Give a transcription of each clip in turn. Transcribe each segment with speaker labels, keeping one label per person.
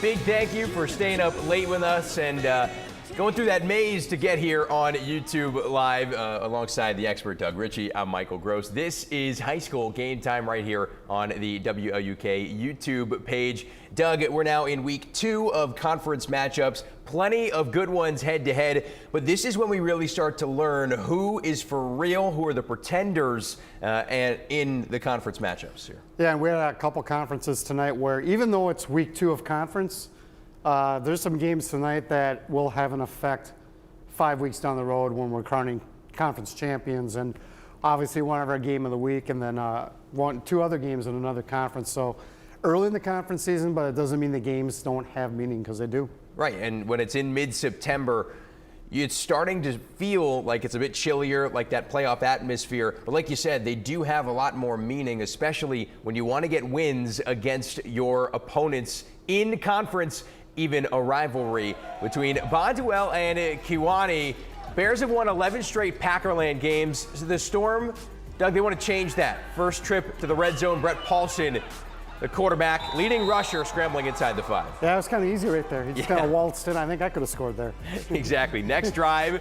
Speaker 1: big thank you for staying up late with us and going through that maze to get here on YouTube Live alongside the expert Doug Ritchay. I'm Michael Gross. This is high school game time right here on the WLUK YouTube page. Doug, we're now in week 2 of conference matchups. Plenty of good ones head to head, but this is when we really start to learn who is for real, who are the pretenders and in the conference matchups here.
Speaker 2: Yeah, and we had a couple conferences tonight where even though it's week 2 of conference, there's some games tonight that will have an effect 5 weeks down the road when we're crowning conference champions, and obviously one of our game of the week, and then 2 other games in another conference. So early in the conference season, but it doesn't mean the games don't have meaning, because they do.
Speaker 1: Right, and when it's in mid-September, it's starting to feel like it's a bit chillier, like that playoff atmosphere. But like you said, they do have a lot more meaning, especially when you want to get wins against your opponents in conference, even a rivalry between Bonduelle and Kewanee. Bears have won 11 straight Packerland games. So the Storm, Doug, they want to change that. First trip to the red zone, Brett Paulson, the quarterback, leading rusher, scrambling inside the 5.
Speaker 2: Yeah, it was kind of easy right there. He just kind of waltzed in. I think I could have scored there.
Speaker 1: Exactly. Next drive,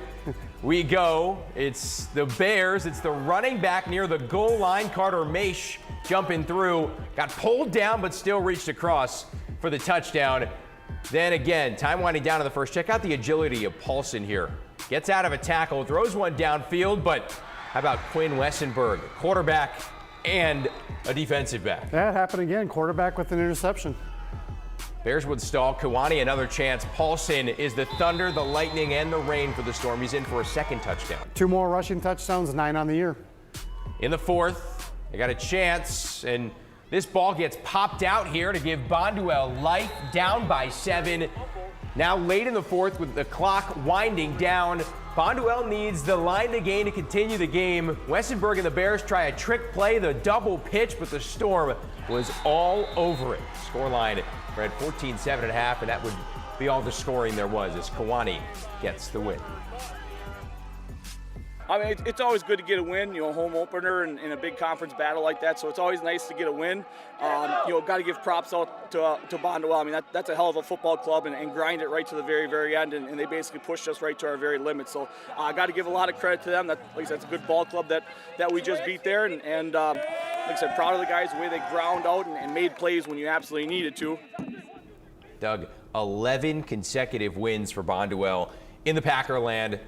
Speaker 1: we go. It's the Bears. It's the running back near the goal line, Carter Maish, jumping through. Got pulled down, but still reached across for the touchdown. Then again, time winding down to the first. Check out the agility of Paulson here. Gets out of a tackle, throws one downfield, but how about Quinn Wessenberg, quarterback and a defensive back?
Speaker 2: That happened again, quarterback with an interception.
Speaker 1: Bears would stall. Kewanee another chance. Paulson is the thunder, the lightning, and the rain for the Storm. He's in for a second touchdown.
Speaker 2: 2 more rushing touchdowns, 9 on the year.
Speaker 1: In the 4th, they got a chance, and this ball gets popped out here to give Bonduelle life, down by 7. Now late in the 4th with the clock winding down, Bonduelle needs the line to gain to continue the game. Wessenberg and the Bears try a trick play, the double pitch, but the Storm was all over it. Scoreline read 14-7 at half, and that would be all the scoring there was as Kewanee gets the win.
Speaker 3: I mean, it's always good to get a win, home opener in a big conference battle like that. So it's always nice to get a win. Got to give props out to Bonduelle. I mean, that's a hell of a football club, and grind it right to the very, very end. And they basically pushed us right to our very limit. So I got to give a lot of credit to them. Like I said, it's a good ball club that we just beat there. And like I said, proud of the guys, the way they ground out and made plays when you absolutely needed to.
Speaker 1: Doug, 11 consecutive wins for Bonduelle in the Packerland.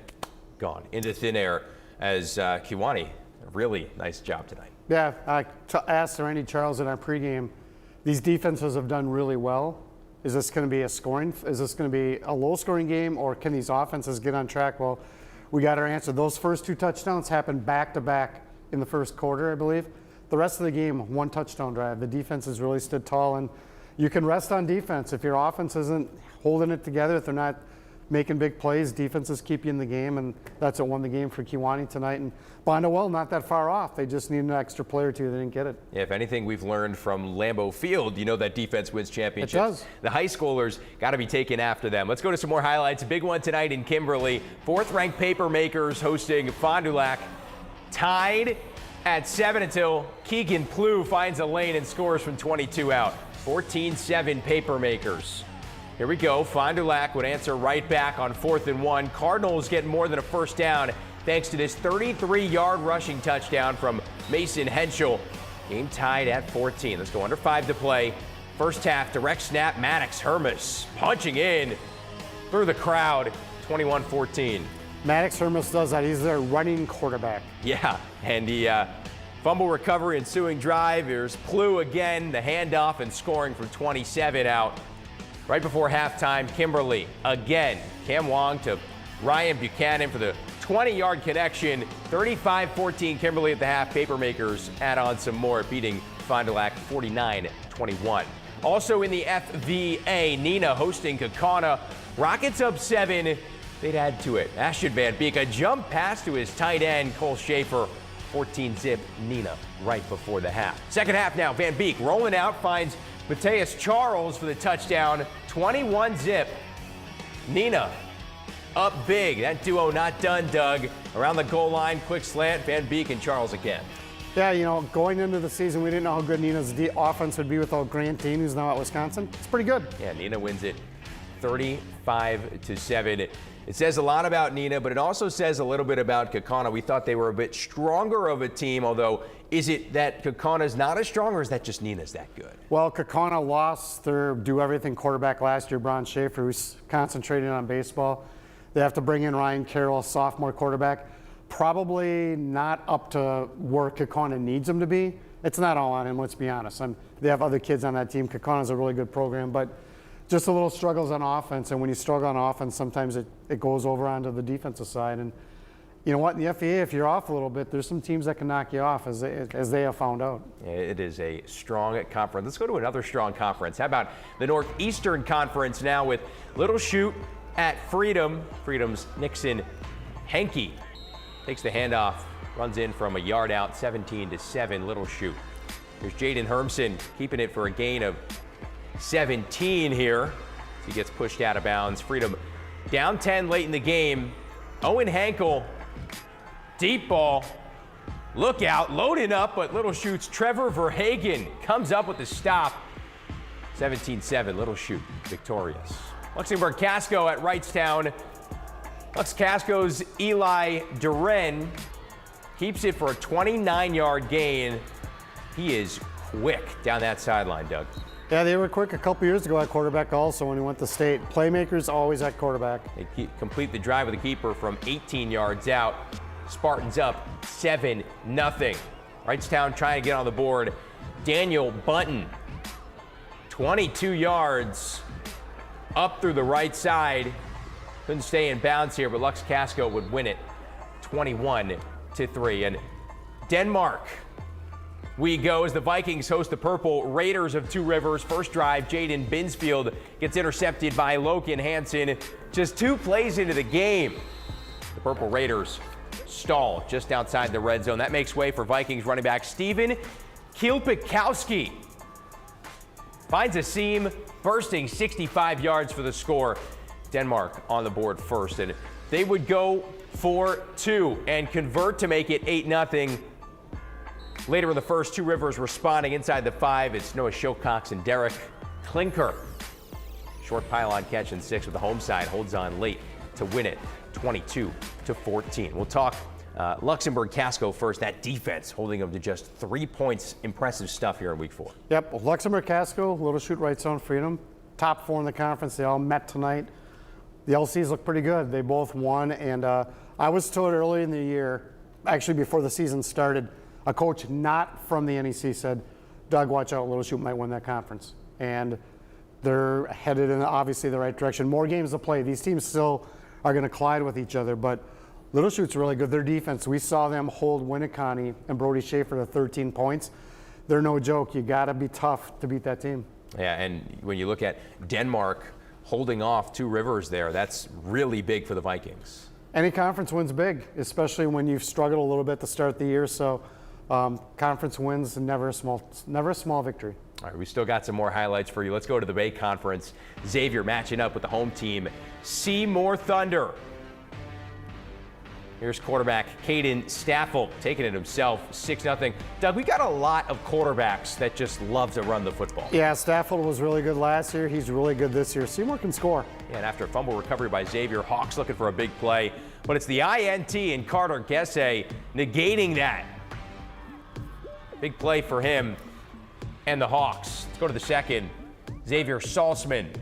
Speaker 1: Gone into thin air as Kewanee. Really nice job tonight.
Speaker 2: Yeah, I asked Randy Charles in our pregame, these defenses have done really well. Is this going to be is this going to be a low-scoring game, or can these offenses get on track? Well, we got our answer. Those first 2 touchdowns happened back-to-back in the first quarter, I believe. The rest of the game, 1 touchdown drive. The defense has really stood tall, and you can rest on defense. If your offense isn't holding it together, if they're not making big plays, defenses keep you in the game, and that's what won the game for Kewanee tonight. And Bonduelle not that far off. They just need an extra play or 2. They didn't get it.
Speaker 1: Yeah, if anything we've learned from Lambeau Field, that defense wins championships.
Speaker 2: It does.
Speaker 1: The high schoolers got to be taken after them. Let's go to some more highlights. A big one tonight in Kimberly. 4th-ranked Papermakers hosting Fond du Lac. Tied at 7 until Keegan Plew finds a lane and scores from 22 out. 14-7 Papermakers. Here we go. Fond du Lac would answer right back on 4th and 1. Cardinals get more than a first down thanks to this 33-yard rushing touchdown from Mason Henschel. Game tied at 14. Let's go under 5 to play. First half, direct snap, Maddox Hermes punching in through the crowd, 21-14.
Speaker 2: Maddox Hermes does that. He's their running quarterback.
Speaker 1: Yeah, and the fumble recovery ensuing drive. Here's Plew again, the handoff and scoring from 27 out. Right before halftime, Kimberly again. Cam Wong to Ryan Buchanan for the 20-yard connection. 35-14 Kimberly at the half. Papermakers add on some more, beating Fond du Lac 49-21. Also in the FVA, Neenah hosting Kaukauna. Rockets up 7. They'd add to it. Ashton Van Beek, a jump pass to his tight end, Cole Schaefer. 14-zip Neenah right before the half. Second half now, Van Beek rolling out, finds Mateus Charles for the touchdown, 21-zip. Neenah up big. That duo not done, Doug. Around the goal line, quick slant, Van Beek and Charles again.
Speaker 2: Yeah, you know, going into the season, we didn't know how good Neenah's offense would be without Grant Dean, who's now at Wisconsin. It's pretty good.
Speaker 1: Yeah, Neenah wins it 35-7. It says a lot about Neenah, but it also says a little bit about Kaukauna. We thought they were a bit stronger of a team, although is it that Kaukana's not as strong, or is that just Neenah's that good?
Speaker 2: Well, Kaukauna lost their do-everything quarterback last year, Bron Schaefer, who's concentrating on baseball. They have to bring in Ryan Carroll, sophomore quarterback. Probably not up to where Kaukauna needs him to be. It's not all on him, let's be honest. They have other kids on that team. Kaukana's a really good program, but just a little struggles on offense. And when you struggle on offense, sometimes it goes over onto the defensive side. And you know what, in the FEA, if you're off a little bit, there's some teams that can knock you off, as they have found out.
Speaker 1: It is a strong conference. Let's go to another strong conference. How about the Northeastern Conference now with Little Chute at Freedom. Freedom's Nixon Henke takes the handoff, runs in from a yard out, 17-7, Little Chute. Here's Jaden Hermson keeping it for a gain of 17 here. He gets pushed out of bounds. Freedom down 10 late in the game. Owen Hankel, deep ball. Look out, loading up, but Little Chute's Trevor Verhagen comes up with the stop. 17-7, Little Chute victorious. Luxembourg Casco at Wrightstown. Lux Casco's Eli Duren keeps it for a 29-yard gain. He is quick down that sideline, Doug.
Speaker 2: Yeah, they were quick a couple years ago at quarterback also when he went to state. Playmakers always at quarterback.
Speaker 1: They complete the drive with the keeper from 18 yards out. Spartans up 7-0. Wrightstown trying to get on the board. Daniel Bunton, 22 yards up through the right side. Couldn't stay in bounds here, but Lux Casco would win it 21-3. And Denmark we go as the Vikings host the Purple Raiders of Two Rivers. First drive, Jaden Binsfield gets intercepted by Logan Hansen. Just 2 plays into the game, the Purple Raiders stall just outside the red zone. That makes way for Vikings running back Steven Kielpikowski. Finds a seam, bursting 65 yards for the score. Denmark on the board first, and they would go for 2 and convert to make it 8-0. Later in the first, Two Rivers responding inside the 5. It's Noah Shilcox and Derek Klinker. Short pylon catch in 6 with the home side. Holds on late to win it 22-14. We'll talk Luxembourg Casco first. That defense holding them to just 3 points. Impressive stuff here in week 4.
Speaker 2: Yep, Luxembourg Casco, Little Chute, Wrightstown, Freedom. Top 4 in the conference. They all met tonight. The LCs look pretty good. They both won, and I was told early in the year, actually before the season started, a coach not from the NEC said, Doug, watch out, Little Chute might win that conference. And they're headed in obviously the right direction. More games to play. These teams still are going to collide with each other, but Little Chute's really good. Their defense, we saw them hold Winnicott and Brody Schaefer to 13 points. They're no joke. You got to be tough to beat that team.
Speaker 1: Yeah, and when you look at Denmark holding off Two Rivers there, that's really big for the Vikings.
Speaker 2: Any conference wins big, especially when you've struggled a little bit to start the year. So conference wins, never a small victory.
Speaker 1: All right, we still got some more highlights for you. Let's go to the Bay Conference. Xavier matching up with the home team, Seymour Thunder. Here's quarterback Caden Staffel taking it himself, 6-0. Doug, we got a lot of quarterbacks that just love to run the football.
Speaker 2: Yeah, Staffel was really good last year. He's really good this year. Seymour can score.
Speaker 1: Yeah, and after a fumble recovery by Xavier, Hawks looking for a big play. But it's the INT and Carter Gesse negating that. Big play for him and the Hawks. Let's go to the second. Xavier Salzman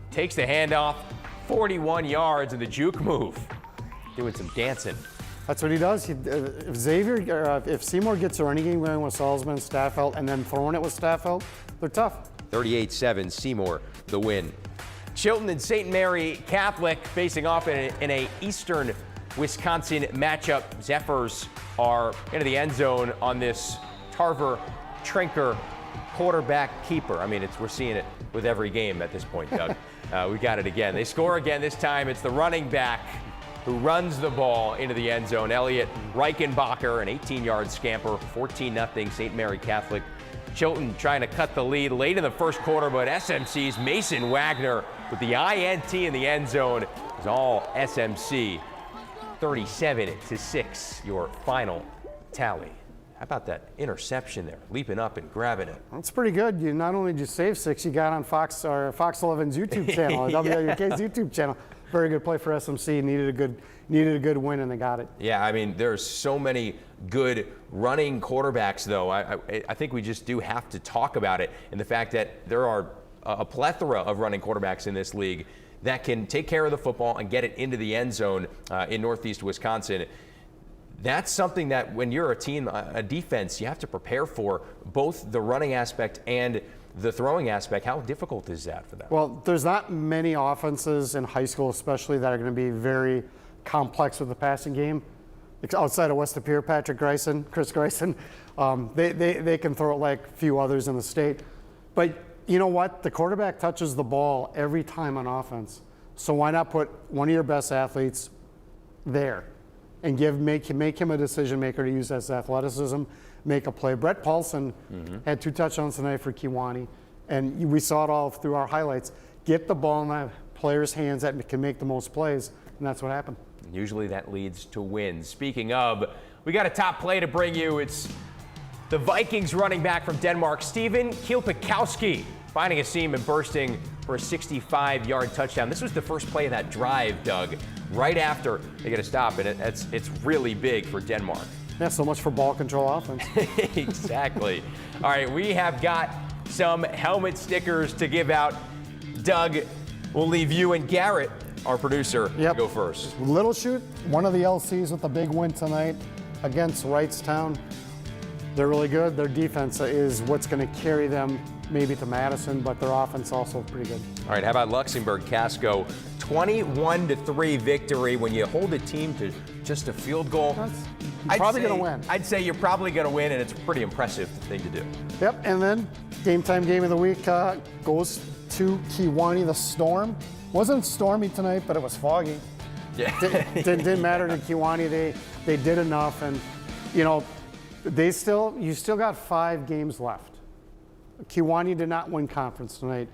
Speaker 1: takes the handoff, 41 yards in the juke move. Doing some dancing.
Speaker 2: That's what he does. If Seymour gets a running game going with Salzman, Staffel, and then throwing it with Staffel, they're tough.
Speaker 1: 38-7, Seymour, the win. Chilton and St. Mary Catholic facing off in a Eastern Wisconsin matchup. Zephyrs are into the end zone on this Tarver Trinker quarterback keeper. I mean, we're seeing it with every game at this point, Doug. We got it again. They score again. This time it's the running back who runs the ball into the end zone. Elliot Reichenbacher, an 18-yard scamper, 14-0 St. Mary Catholic. Chilton trying to cut the lead late in the first quarter, but SMC's Mason Wagner with the INT in the end zone is all SMC. 37-6, your final tally. How about that interception there, leaping up and grabbing it?
Speaker 2: That's pretty good. You not only did you save 6, you got on Fox 11's YouTube channel, or WLUK's YouTube channel. Very good play for SMC. Needed a good win, and they got it.
Speaker 1: Yeah, I mean, there's so many good running quarterbacks, though. I think we just do have to talk about it, and the fact that there are a plethora of running quarterbacks in this league that can take care of the football and get it into the end zone in Northeast Wisconsin. That's something that when you're a team, a defense, you have to prepare for, both the running aspect and the throwing aspect. How difficult is that for them?
Speaker 2: Well, there's not many offenses in high school especially that are going to be very complex with the passing game. Outside of West Appear, Chris Greisen, they can throw it like few others in the state. But you know what? The quarterback touches the ball every time on offense. So why not put one of your best athletes there and make him a decision maker to use his athleticism, make a play. Brett Paulson had 2 touchdowns tonight for Kewanee, and we saw it all through our highlights. Get the ball in the player's hands that can make the most plays, and that's what happened.
Speaker 1: Usually that leads to wins. Speaking of, we got a top play to bring you. It's the Vikings running back from Denmark, Steven Kielpikowski, finding a seam and bursting for a 65-yard touchdown. This was the first play of that drive, Doug, right after they get a stop, and it's really big for Denmark.
Speaker 2: Yeah, so much for ball control offense.
Speaker 1: Exactly. All right, we have got some helmet stickers to give out. Doug, we'll leave you and Garrett, our producer, to go first.
Speaker 2: Little Chute, one of the LCs with a big win tonight against Wrightstown. They're really good. Their defense is what's going to carry them maybe to Madison, but their offense also pretty good.
Speaker 1: All right, how about Luxembourg-Casco? 21-3 victory. When you hold a team to just a field goal,
Speaker 2: you're probably going to win.
Speaker 1: I'd say you're probably going to win, and it's a pretty impressive thing to do.
Speaker 2: Yep, and then game of the week goes to Kewanee, the Storm. Wasn't stormy tonight, but it was foggy.
Speaker 1: Yeah.
Speaker 2: Didn't matter to Kewanee. They did enough, and you know, you still got 5 games left. Kewanee did not win conference tonight,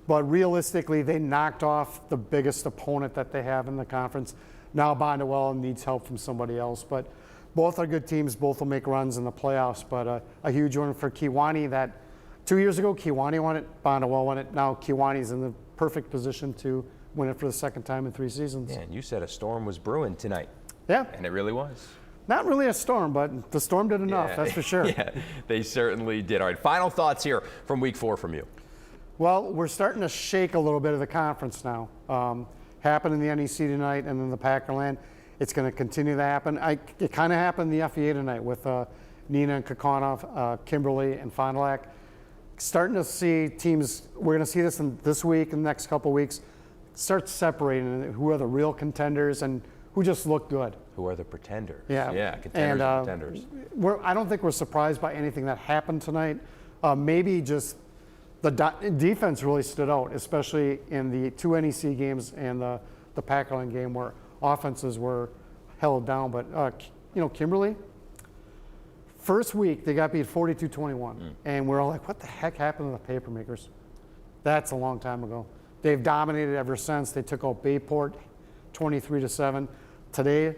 Speaker 2: but realistically, they knocked off the biggest opponent that they have in the conference. Now Bondwell needs help from somebody else, but both are good teams. Both will make runs in the playoffs, but a huge one for Kewanee. That 2 years ago, Kewanee won it, Bondwell won it. Now Kewanee's in the perfect position to win it for the second time in 3 seasons.
Speaker 1: Yeah, and you said a storm was brewing tonight.
Speaker 2: Yeah.
Speaker 1: And it really was.
Speaker 2: Not really a storm, but the Storm did enough, that's for sure.
Speaker 1: Yeah, they certainly did. All right, final thoughts here from week 4 from you.
Speaker 2: Well, we're starting to shake a little bit of the conference now. Happened in the NEC tonight and in the Packerland. It's going to continue to happen. It kind of happened in the FEA tonight with Neenah and Kakonov, Kimberly and Fond du Lac. Starting to see teams, we're going to see this this week and the next couple weeks, start separating who are the real contenders and who just look good.
Speaker 1: Who are the pretenders?
Speaker 2: Yeah,
Speaker 1: contenders and pretenders.
Speaker 2: I don't think we're surprised by anything that happened tonight. Maybe just the defense really stood out, especially in the 2 NEC games and the Packerland game where offenses were held down. But, Kimberly, first week they got beat 42-21. And we're all like, what the heck happened to the Papermakers? That's a long time ago. They've dominated ever since. They took out Bayport 23-7. Today,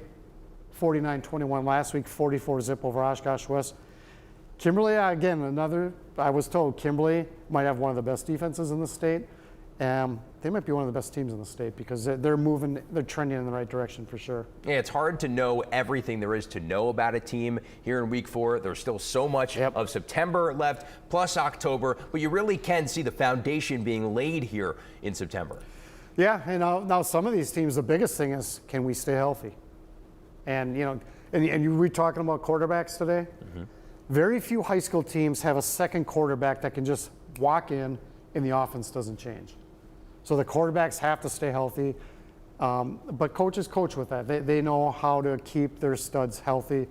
Speaker 2: 49-21. Last week, 44-zip over Oshkosh West. Kimberly, again, I was told Kimberly might have one of the best defenses in the state. They might be one of the best teams in the state because they're trending in the right direction for sure.
Speaker 1: Yeah, it's hard to know everything there is to know about a team here in week 4. There's still so much of September left, plus October, but you really can see the foundation being laid here in September.
Speaker 2: Yeah, and now some of these teams, the biggest thing is, can we stay healthy? And, you were talking about quarterbacks today. Very few high school teams have a second quarterback that can just walk in and the offense doesn't change. So the quarterbacks have to stay healthy, but coaches coach with that. They know how to keep their studs healthy,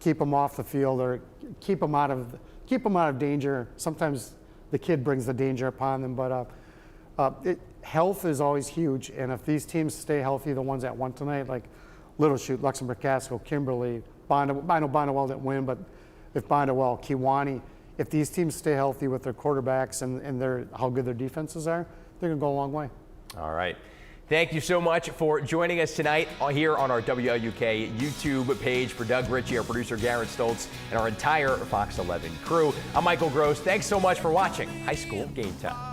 Speaker 2: keep them off the field, or keep them out of danger. Sometimes the kid brings the danger upon them, but health is always huge. And if these teams stay healthy, the ones that won tonight, like Little Chute, Luxembourg-Casco, Kimberly, Bondwell, I know Bondwell didn't win, but if Bondwell, Kewanee, if these teams stay healthy with their quarterbacks and how good their defenses are, they're going to go a long way.
Speaker 1: All right. Thank you so much for joining us tonight here on our WLUK YouTube page. For Doug Ritchay, our producer Garrett Stoltz, and our entire Fox 11 crew, I'm Michael Gross. Thanks so much for watching High School Game Time.